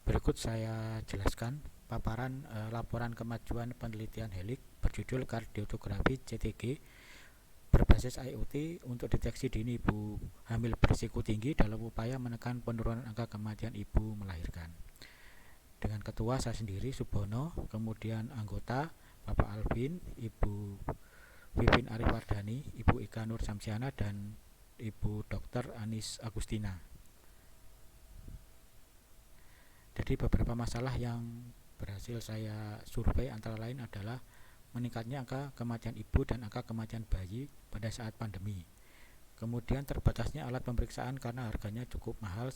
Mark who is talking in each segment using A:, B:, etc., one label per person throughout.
A: Berikut saya jelaskan paparan laporan kemajuan penelitian Helik berjudul Kardiotografi CTG berbasis IoT untuk deteksi dini ibu hamil berisiko tinggi dalam upaya menekan penurunan angka kematian ibu melahirkan. Dengan ketua saya sendiri Subono, kemudian anggota Bapak Alvin, Ibu Vivin Arifardani, Ibu Ika Nur Samsiana, dan Ibu Dr. Anis Agustina. Jadi beberapa masalah yang berhasil saya survei antara lain adalah meningkatnya angka kematian ibu dan angka kematian bayi pada saat pandemi. Kemudian terbatasnya alat pemeriksaan karena harganya cukup mahal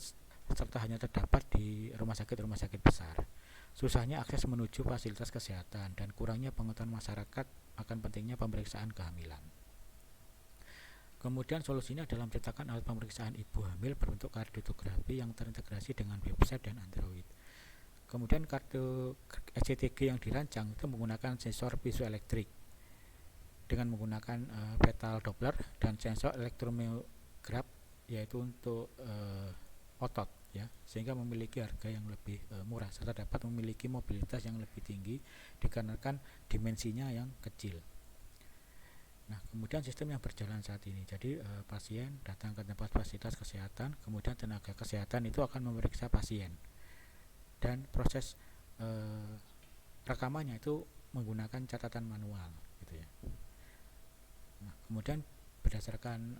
A: serta hanya terdapat di rumah sakit besar. Susahnya akses menuju fasilitas kesehatan dan kurangnya pengetahuan masyarakat akan pentingnya pemeriksaan kehamilan. Kemudian solusinya adalah menciptakan alat pemeriksaan ibu hamil berbentuk kardiotografi yang terintegrasi dengan website dan Android. Kemudian kartu SCTG yang dirancang itu menggunakan sensor piezoelektrik dengan menggunakan fetal Doppler dan sensor elektromiograf, yaitu untuk otot, ya, sehingga memiliki harga yang lebih murah serta dapat memiliki mobilitas yang lebih tinggi dikarenakan dimensinya yang kecil. Nah, kemudian sistem yang berjalan saat ini, jadi pasien datang ke tempat fasilitas kesehatan, kemudian tenaga kesehatan itu akan memeriksa pasien, dan proses rekamannya itu menggunakan catatan manual, gitu ya. Nah, kemudian berdasarkan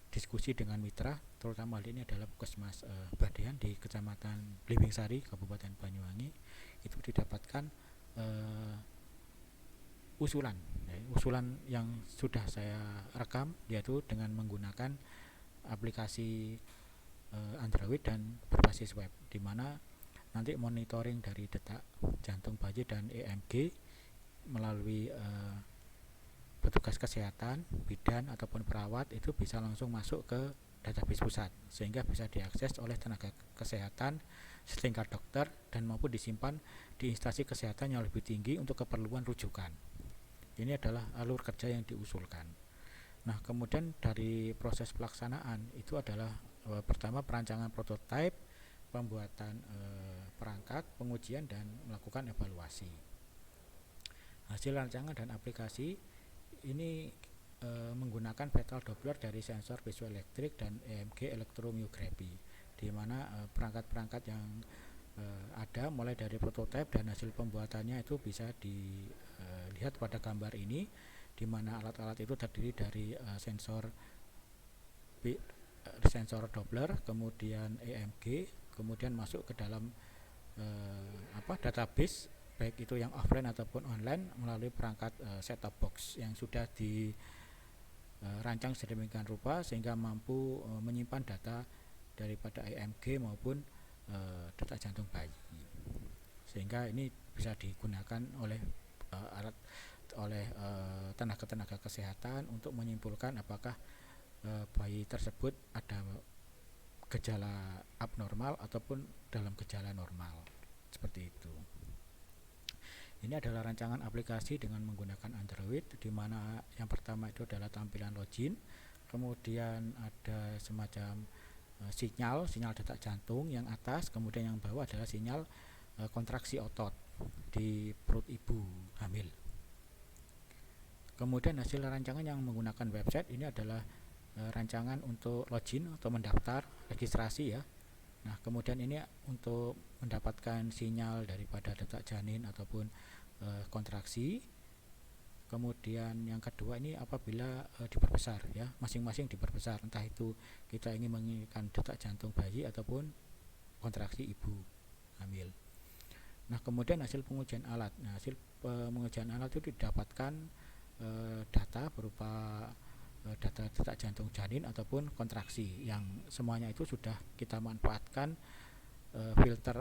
A: diskusi dengan mitra, terutama hal ini adalah Puskesmas Badean di Kecamatan Blimbing Sari, Kabupaten Banyuwangi, itu didapatkan usulan yang sudah saya rekam, yaitu dengan menggunakan aplikasi Android dan berbasis web, di mana nanti monitoring dari detak jantung bayi dan EMG melalui petugas kesehatan, bidan ataupun perawat itu bisa langsung masuk ke database pusat, sehingga bisa diakses oleh tenaga kesehatan setingkat dokter dan maupun disimpan di instansi kesehatan yang lebih tinggi untuk keperluan rujukan. Ini adalah alur kerja yang diusulkan. Nah, kemudian dari proses pelaksanaan itu adalah pertama perancangan prototipe, pembuatan perangkat, pengujian, dan melakukan evaluasi. Hasil rancangan dan aplikasi ini menggunakan fetal Doppler dari sensor piezoelektrik dan EMG elektromiografi, di mana perangkat-perangkat yang ada mulai dari prototipe dan hasil pembuatannya itu bisa dilihat pada gambar ini, di mana alat-alat itu terdiri dari sensor Doppler, kemudian EMG, kemudian masuk ke dalam database, baik itu yang offline ataupun online melalui perangkat set-top box yang sudah dirancang sedemikian rupa sehingga mampu menyimpan data daripada EMG maupun detak jantung bayi, sehingga ini bisa digunakan oleh tenaga kesehatan untuk menyimpulkan apakah bayi tersebut ada gejala abnormal ataupun dalam gejala normal, seperti itu. Ini adalah rancangan aplikasi dengan menggunakan Android, di mana yang pertama itu adalah tampilan login, kemudian ada semacam sinyal detak jantung yang atas, kemudian yang bawah adalah sinyal kontraksi otot di perut ibu hamil. Kemudian hasil rancangan yang menggunakan website ini adalah rancangan untuk login atau mendaftar registrasi, ya. Nah, kemudian ini untuk mendapatkan sinyal daripada detak janin ataupun kontraksi. Kemudian yang kedua ini apabila diperbesar, ya, masing-masing diperbesar, entah itu kita ingin menginginkan detak jantung bayi ataupun kontraksi ibu hamil. Nah, kemudian hasil pengujian alat. Nah, hasil pengujian alat itu didapatkan data berupa data detak jantung janin ataupun kontraksi, yang semuanya itu sudah kita manfaatkan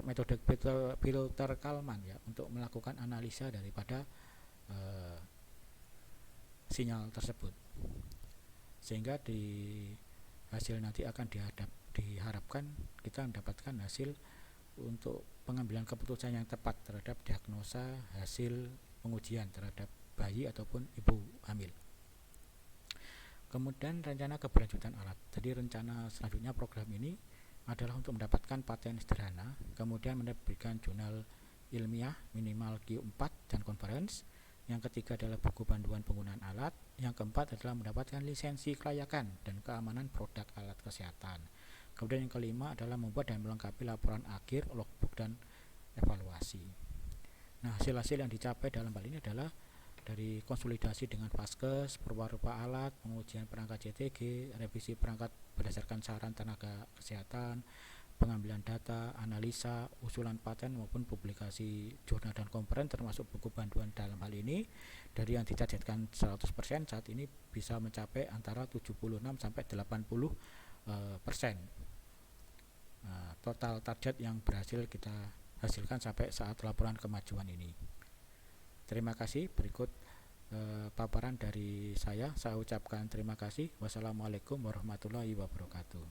A: metode filter Kalman, ya, untuk melakukan analisa daripada sinyal tersebut, sehingga di hasil nanti akan diharapkan kita mendapatkan hasil untuk pengambilan keputusan yang tepat terhadap diagnosa hasil pengujian terhadap bayi ataupun ibu hamil. Kemudian rencana keberlanjutan alat. Jadi rencana selanjutnya program ini adalah untuk mendapatkan paten sederhana, kemudian menerbitkan jurnal ilmiah minimal Q4 dan conference. Yang ketiga adalah buku panduan penggunaan alat. Yang keempat adalah mendapatkan lisensi kelayakan dan keamanan produk alat kesehatan. Kemudian yang kelima adalah membuat dan melengkapi laporan akhir, logbook, dan evaluasi. Nah, hasil-hasil yang dicapai dalam hal ini adalah dari konsolidasi dengan Vaskes, perwarupa alat, pengujian perangkat JTG, revisi perangkat berdasarkan saran tenaga kesehatan, pengambilan data, analisa, usulan paten maupun publikasi jurnal dan konferensi termasuk buku panduan. Dalam hal ini dari yang ditargetkan 100% saat ini bisa mencapai antara 76 sampai 80%. Total target yang berhasil kita hasilkan sampai saat laporan kemajuan ini. Terima kasih. Berikut paparan dari saya ucapkan terima kasih. Wassalamualaikum warahmatullahi wabarakatuh.